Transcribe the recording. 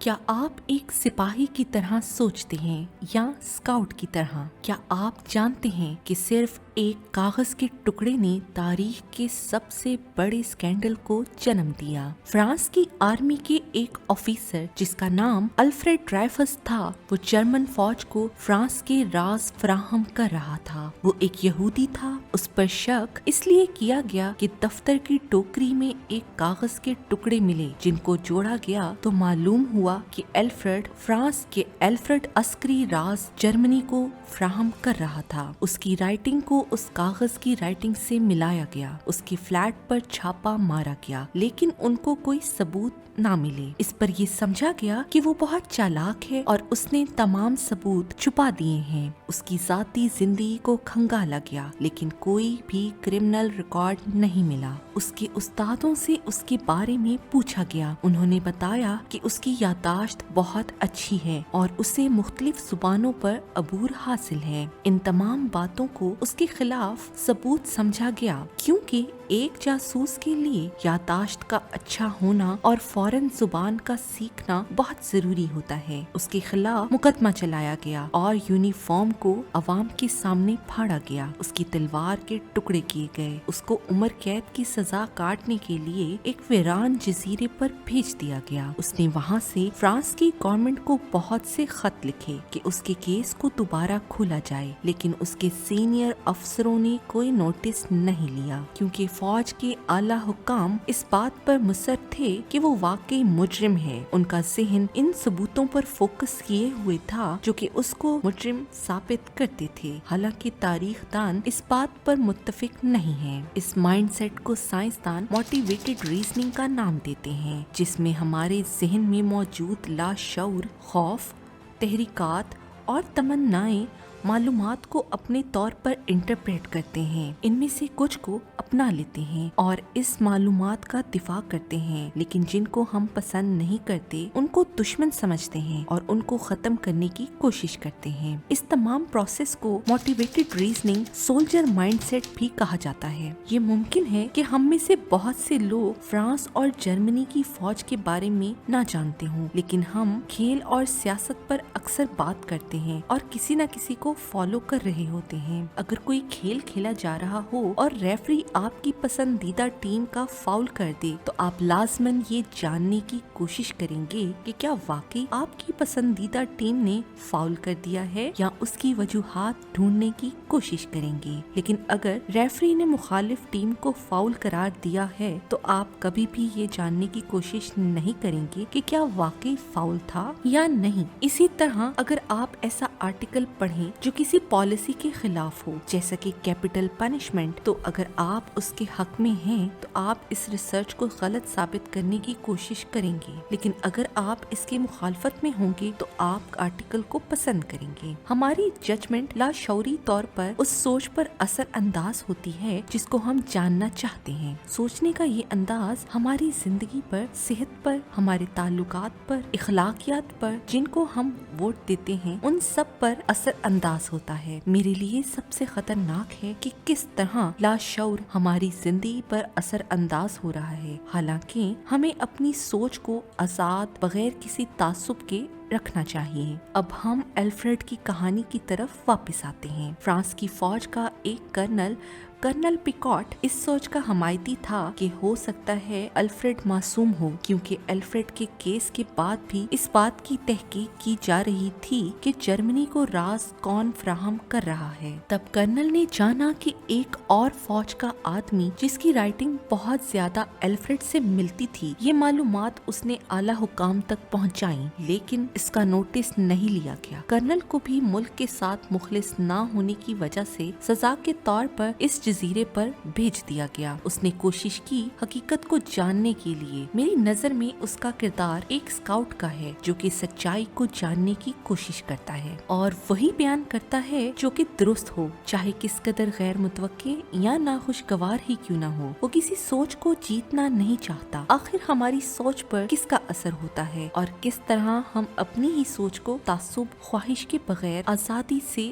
کیا آپ ایک سپاہی کی طرح سوچتے ہیں یا اسکاؤٹ کی طرح؟ کیا آپ جانتے ہیں کہ صرف ایک کاغذ کے ٹکڑے نے تاریخ کے سب سے بڑے اسکینڈل کو جنم دیا؟ فرانس کی آرمی کے ایک آفیسر جس کا نام الفریڈ ڈرائفس تھا، وہ جرمن فوج کو فرانس کے راز فراہم کر رہا تھا۔ وہ ایک یہودی تھا۔ اس پر شک اس لیے کیا گیا کہ دفتر کی ٹوکری میں ایک کاغذ کے ٹکڑے ملے جن کو جوڑا گیا تو معلوم ہوا کہ الفریڈ فرانس کے الفریڈ عسکری راز جرمنی کو فراہم کر رہا تھا۔ اس کی رائٹنگ کو اس کاغذ کی رائٹنگ سے ملایا گیا، اس کی فلیٹ پر چھاپا مارا گیا، لیکن ان کو کوئی ثبوت نہ ملے۔ اس پر یہ سمجھا گیا کہ وہ بہت چالاک ہے اور اس نے تمام ثبوت چھپا دیے ہیں۔ اس کی ذاتی زندگی کو کھنگالا گیا، لیکن کوئی بھی کرمنل ریکارڈ نہیں ملا۔ اس کے استادوں سے اس کے بارے میں پوچھا گیا۔ انہوں نے بتایا کہ اس کی یادداشت بہت اچھی ہے اور اسے مختلف زبانوں پر عبور حاصل ہے۔ ان تمام باتوں کو اس کے خلاف ثبوت سمجھا گیا، کیونکہ ایک جاسوس کے لیے یادداشت کا اچھا ہونا اور فوراً زبان کا سیکھنا بہت ضروری ہوتا ہے۔ اس کے خلاف مقدمہ چلایا گیا اور یونیفارم کو عوام کے سامنے پھاڑا گیا۔ اس کی تلوار کے ٹکڑے کیے گئے۔ اس کو عمر قید کی سزا کاٹنے کے لیے ایک ویران جزیرے پر بھیج دیا گیا۔ اس نے وہاں سے فرانس کی گورنمنٹ کو بہت سے خط لکھے کہ اس کے کیس کو دوبارہ کھولا جائے، لیکن اس کے سینئر افسروں نے کوئی نوٹس نہیں لیا، کیونکہ فوج کے اعلیٰ حکام اس بات پر مصر تھے کہ وہ واقعی مجرم ہے۔ ان کا ذہن ان ثبوتوں پر فوکس کیے ہوئے تھا جو کہ اس کو مجرم ثابت کرتے تھے، حالانکہ تاریخ دان اس بات پر متفق نہیں ہیں۔ اس مائنڈ سیٹ کو سائنسدان موٹیویٹڈ ریزننگ کا نام دیتے ہیں، جس میں ہمارے ذہن میں موجود لاشعور، خوف، تحریکات اور تمنائیں معلومات کو اپنے طور پر انٹرپریٹ کرتے ہیں، ان میں سے کچھ کو اپنا لیتے ہیں اور اس معلومات کا دفاع کرتے ہیں، لیکن جن کو ہم پسند نہیں کرتے ان کو دشمن سمجھتے ہیں اور ان کو ختم کرنے کی کوشش کرتے ہیں۔ اس تمام پروسیس کو motivated reasoning soldier mind set بھی کہا جاتا ہے۔ یہ ممکن ہے کہ ہم میں سے بہت سے لوگ فرانس اور جرمنی کی فوج کے بارے میں نہ جانتے ہوں، لیکن ہم کھیل اور سیاست پر اکثر بات کرتے ہیں اور کسی نہ کسی کو فالو کر رہے ہوتے ہیں۔ اگر کوئی کھیل کھیلا جا رہا ہو اور ریفری آپ کی پسندیدہ ٹیم کا فاؤل کر دے تو آپ لازماً یہ جاننے کی کوشش کریں گے کہ کیا واقعی آپ کی پسندیدہ ٹیم نے فاؤل کر دیا ہے، یا اس کی وجوہات ڈھونڈنے کی کوشش کریں گے۔ لیکن اگر ریفری نے مخالف ٹیم کو فاؤل قرار دیا ہے تو آپ کبھی بھی یہ جاننے کی کوشش نہیں کریں گے کہ کیا واقعی فاؤل تھا یا نہیں۔ اسی طرح اگر آپ ایسا آرٹیکل پڑھیں جو کسی پالیسی کے خلاف ہو، جیسا کہ کیپٹل پنشمنٹ، تو اگر آپ اس کے حق میں ہیں تو آپ اس ریسرچ کو غلط ثابت کرنے کی کوشش کریں گے، لیکن اگر آپ اس کے مخالفت میں ہوں گے تو آپ آرٹیکل کو پسند کریں گے۔ ہماری ججمنٹ لاشعوری طور پر اس سوچ پر اثر انداز ہوتی ہے جس کو ہم جاننا چاہتے ہیں۔ سوچنے کا یہ انداز ہماری زندگی پر، صحت پر، ہمارے تعلقات پر، اخلاقیات پر، جن کو ہم ووٹ دیتے ہیں، ان سب پر اثر انداز ہوتا ہے۔ میرے لیے سب سے خطرناک ہے کہ کس طرح لاشعور ہماری زندگی پر اثر انداز ہو رہا ہے، حالانکہ ہمیں اپنی سوچ کو آزاد، بغیر کسی تعصب کے رکھنا چاہیے۔ اب ہم الفریڈ کی کہانی کی طرف واپس آتے ہیں۔ فرانس کی فوج کا ایک کرنل پیکاٹ اس سوچ کا حمایتی تھا کہ ہو سکتا ہے الفریڈ معصوم ہو، کیونکہ الفریڈ کے کیس کے بعد بھی اس بات کی تحقیق کی جا رہی تھی کہ جرمنی کو راز کون فراہم کر رہا ہے۔ تب کرنل نے جانا کہ ایک اور فوج کا آدمی جس کی رائٹنگ بہت زیادہ الفریڈ سے ملتی تھی، یہ معلومات اس نے اعلیٰ حکام تک پہنچائیں، لیکن اس کا نوٹس نہیں لیا گیا۔ کرنل کو بھی ملک کے ساتھ مخلص نہ ہونے کی وجہ سے سزا کے طور پر اس جزیرے پر بھیج دیا گیا۔ اس نے کوشش کی حقیقت کو جاننے کے لیے۔ میری نظر میں اس کا کردار ایک اسکاؤٹ کا ہے جو کہ سچائی کو جاننے کی کوشش کرتا ہے اور وہی بیان کرتا ہے جو کہ درست ہو، چاہے کس قدر غیر متوقع یا ناخوشگوار ہی کیوں نہ ہو۔ وہ کسی سوچ کو جیتنا نہیں چاہتا۔ آخر ہماری سوچ پر کس کا اثر ہوتا ہے اور کس طرح ہم اپنی ہی سوچ کو تعصب، خواہش کے بغیر آزادی سے